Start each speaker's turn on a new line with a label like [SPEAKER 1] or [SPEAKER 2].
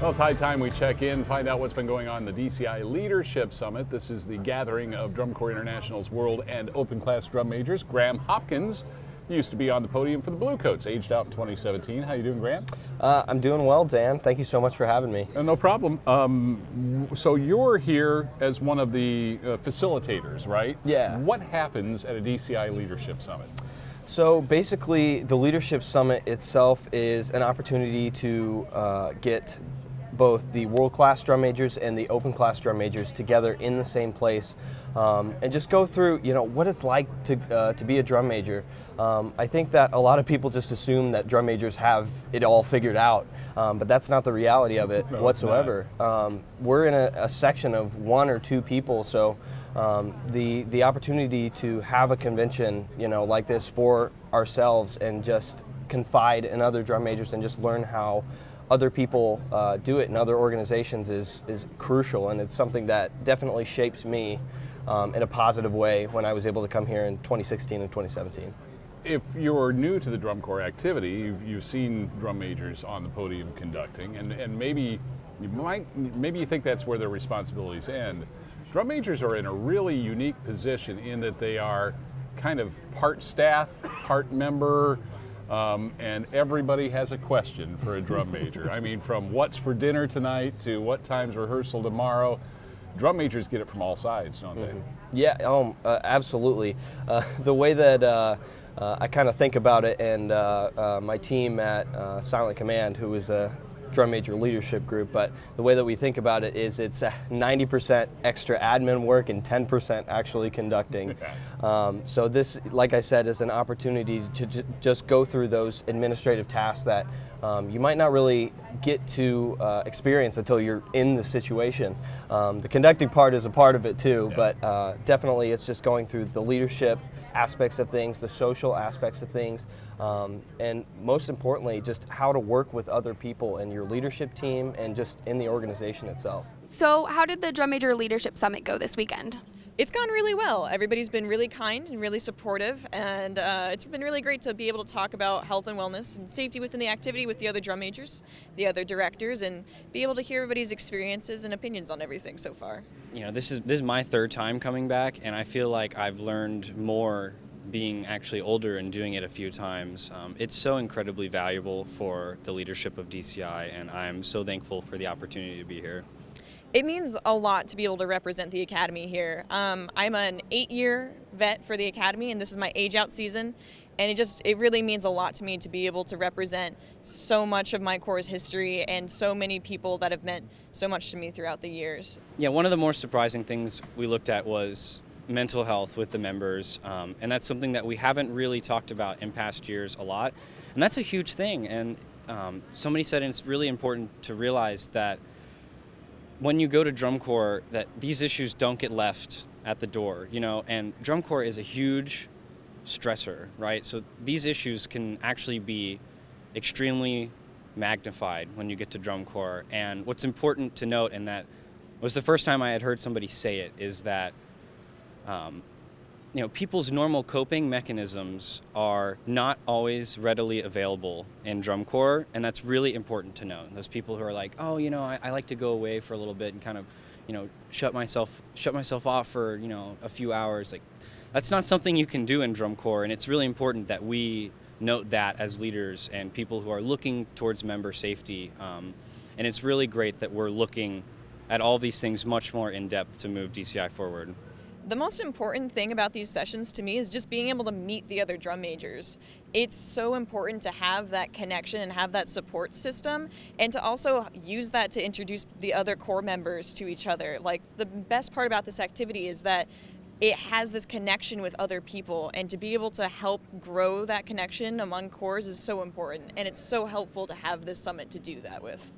[SPEAKER 1] Well, it's high time we check in, find out what's been going on in the DCI Leadership Summit. This is the gathering of Drum Corps International's World and Open Class drum majors. Graham Hopkins used to be on the podium for the Bluecoats, aged out in 2017. How you doing, Graham?
[SPEAKER 2] I'm doing well, Dan. Thank you so much for having me.
[SPEAKER 1] No problem. So you're here as one of the facilitators, right?
[SPEAKER 2] Yeah.
[SPEAKER 1] What happens at a DCI Leadership Summit?
[SPEAKER 2] So basically, the Leadership Summit itself is an opportunity to get both the world-class drum majors and the open-class drum majors together in the same place, and just go through, what it's like to be a drum major. I think that a lot of people just assume that drum majors have it all figured out, but that's not the reality of it whatsoever. We're in a section of one or two people, so the opportunity to have a convention, like this for ourselves and just confide in other drum majors and just learn how other people do it in other organizations is crucial, and it's something that definitely shapes me in a positive way when I was able to come here in 2016 and 2017.
[SPEAKER 1] If you're new to the Drum Corps activity, you've seen drum majors on the podium conducting, and maybe you think that's where their responsibilities end. Drum majors are in a really unique position in that they are kind of part staff, part member, and everybody has a question for a drum major. I mean, from what's for dinner tonight to what time's rehearsal tomorrow, drum majors get it from all sides, don't they?
[SPEAKER 2] Yeah, absolutely. The way that I kind of think about it, and my team at Silent Command, who is a drum major leadership group, but the way that we think about it is it's 90% extra admin work and 10% actually conducting. So this, like I said, is an opportunity to just go through those administrative tasks that you might not really get to experience until you're in the situation. The conducting part is a part of it too, but definitely it's just going through the leadership aspects of things, the social aspects of things, and most importantly, just how to work with other people in your leadership team and just in the organization itself.
[SPEAKER 3] So how did the Drum Major Leadership Summit go this weekend?
[SPEAKER 4] It's gone really well. Everybody's been really kind and really supportive, and it's been really great to be able to talk about health and wellness and safety within the activity with the other drum majors, the other directors, and be able to hear everybody's experiences and opinions on everything so far.
[SPEAKER 5] This is my third time coming back, and I feel like I've learned more being actually older and doing it a few times. It's so incredibly valuable for the leadership of DCI, and I'm so thankful for the opportunity to be here.
[SPEAKER 4] It means a lot to be able to represent the Academy here. I'm an 8-year vet for the Academy, and this is my age-out season, and it really means a lot to me to be able to represent so much of my Corps' history and so many people that have meant so much to me throughout the years.
[SPEAKER 5] Yeah, one of the more surprising things we looked at was mental health with the members, and that's something that we haven't really talked about in past years a lot, and that's a huge thing. And somebody said it's really important to realize that when you go to Drum Corps, that these issues don't get left at the door, and Drum Corps is a huge stressor, right? So these issues can actually be extremely magnified when you get to Drum Corps. And what's important to note, and that was the first time I had heard somebody say it, is that people's normal coping mechanisms are not always readily available in Drum Corps, and that's really important to know. Those people who are like, oh, I like to go away for a little bit and kind of, shut myself off for, a few hours. Like, that's not something you can do in Drum Corps, and it's really important that we note that as leaders and people who are looking towards member safety. And it's really great that we're looking at all these things much more in depth to move DCI forward.
[SPEAKER 4] The most important thing about these sessions to me is just being able to meet the other drum majors. It's so important to have that connection and have that support system, and to also use that to introduce the other Corps members to each other. Like, the best part about this activity is that it has this connection with other people, and to be able to help grow that connection among Corps is so important, and it's so helpful to have this summit to do that with.